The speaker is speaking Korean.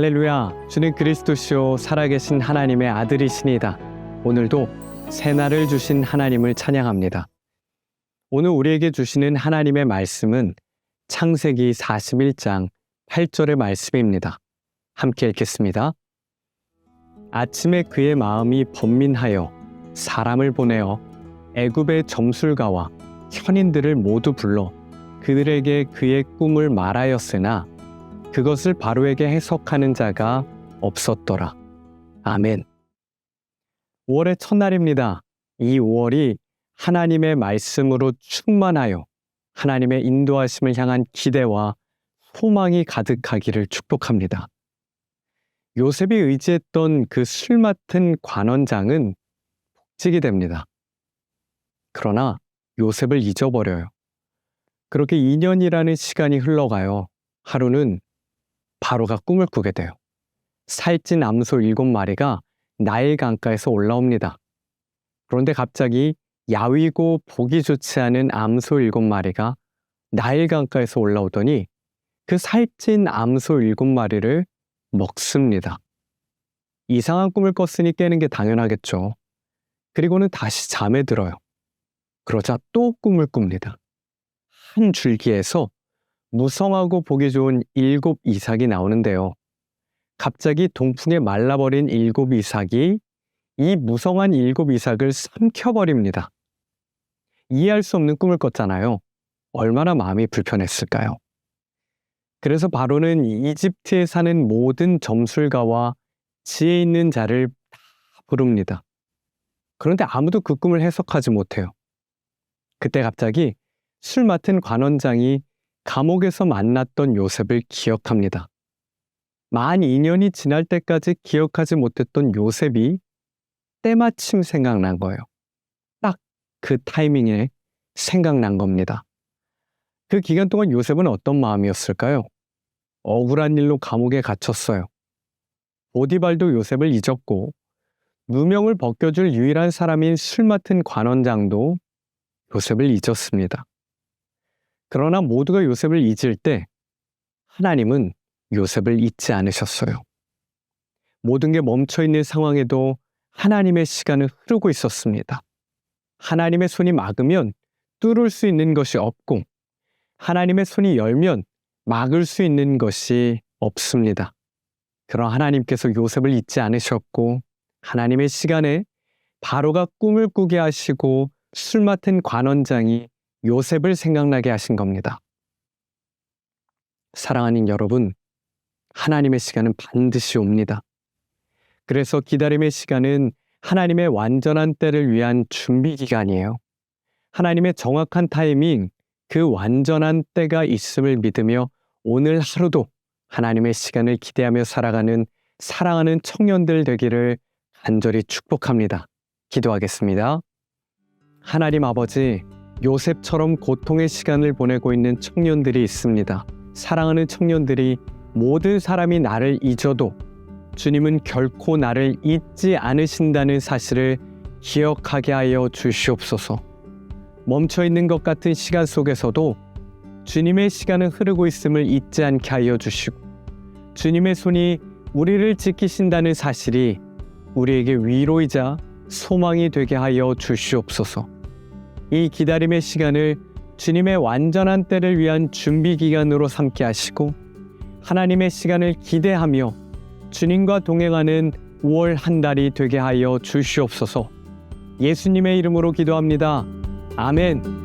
할렐루야, 주는 그리스도시요 살아계신 하나님의 아들이시니다. 오늘도 새날을 주신 하나님을 찬양합니다. 오늘 우리에게 주시는 하나님의 말씀은 창세기 41장 8절의 말씀입니다. 함께 읽겠습니다. 아침에 그의 마음이 번민하여 사람을 보내어 애굽의 점술가와 현인들을 모두 불러 그들에게 그의 꿈을 말하였으나 그것을 바로에게 해석하는 자가 없었더라. 아멘. 5월의 첫날입니다. 이 5월이 하나님의 말씀으로 충만하여 하나님의 인도하심을 향한 기대와 소망이 가득하기를 축복합니다. 요셉이 의지했던 그 술 맡은 관원장은 복직이 됩니다. 그러나 요셉을 잊어버려요. 그렇게 2년이라는 시간이 흘러가요. 하루는 바로가 꿈을 꾸게 돼요. 살찐 암소 7마리가 나일 강가에서 올라옵니다. 그런데 갑자기 야위고 보기 좋지 않은 암소 7마리가 나일 강가에서 올라오더니 그 살찐 암소 7마리를 먹습니다. 이상한 꿈을 꿨으니 깨는 게 당연하겠죠. 그리고는 다시 잠에 들어요. 그러자 또 꿈을 꿉니다. 한 줄기에서 무성하고 보기 좋은 7 이삭이 나오는데요. 갑자기 동풍에 말라버린 7 이삭이 이 무성한 7 이삭을 삼켜버립니다. 이해할 수 없는 꿈을 꿨잖아요. 얼마나 마음이 불편했을까요? 그래서 바로는 이집트에 사는 모든 점술가와 지혜 있는 자를 다 부릅니다. 그런데 아무도 그 꿈을 해석하지 못해요. 그때 갑자기 술 맡은 관원장이 감옥에서 만났던 요셉을 기억합니다. 만 2년이 지날 때까지 기억하지 못했던 요셉이 때마침 생각난 거예요. 딱 그 타이밍에 생각난 겁니다. 그 기간 동안 요셉은 어떤 마음이었을까요? 억울한 일로 감옥에 갇혔어요. 보디발도 요셉을 잊었고 누명을 벗겨줄 유일한 사람인 술 맡은 관원장도 요셉을 잊었습니다. 그러나 모두가 요셉을 잊을 때 하나님은 요셉을 잊지 않으셨어요. 모든 게 멈춰있는 상황에도 하나님의 시간은 흐르고 있었습니다. 하나님의 손이 막으면 뚫을 수 있는 것이 없고 하나님의 손이 열면 막을 수 있는 것이 없습니다. 그러나 하나님께서 요셉을 잊지 않으셨고 하나님의 시간에 바로가 꿈을 꾸게 하시고 술 맡은 관원장이 요셉을 생각나게 하신 겁니다. 사랑하는 여러분, 하나님의 시간은 반드시 옵니다. 그래서 기다림의 시간은 하나님의 완전한 때를 위한 준비 기간이에요. 하나님의 정확한 타이밍, 그 완전한 때가 있음을 믿으며 오늘 하루도 하나님의 시간을 기대하며 살아가는 사랑하는 청년들 되기를 간절히 축복합니다. 기도하겠습니다. 하나님 아버지, 요셉처럼 고통의 시간을 보내고 있는 청년들이 있습니다. 사랑하는 청년들이 모든 사람이 나를 잊어도 주님은 결코 나를 잊지 않으신다는 사실을 기억하게 하여 주시옵소서. 멈춰있는 것 같은 시간 속에서도 주님의 시간은 흐르고 있음을 잊지 않게 하여 주시고 주님의 손이 우리를 지키신다는 사실이 우리에게 위로이자 소망이 되게 하여 주시옵소서. 이 기다림의 시간을 주님의 완전한 때를 위한 준비 기간으로 삼게 하시고 하나님의 시간을 기대하며 주님과 동행하는 5월 한 달이 되게 하여 주시옵소서. 예수님의 이름으로 기도합니다. 아멘.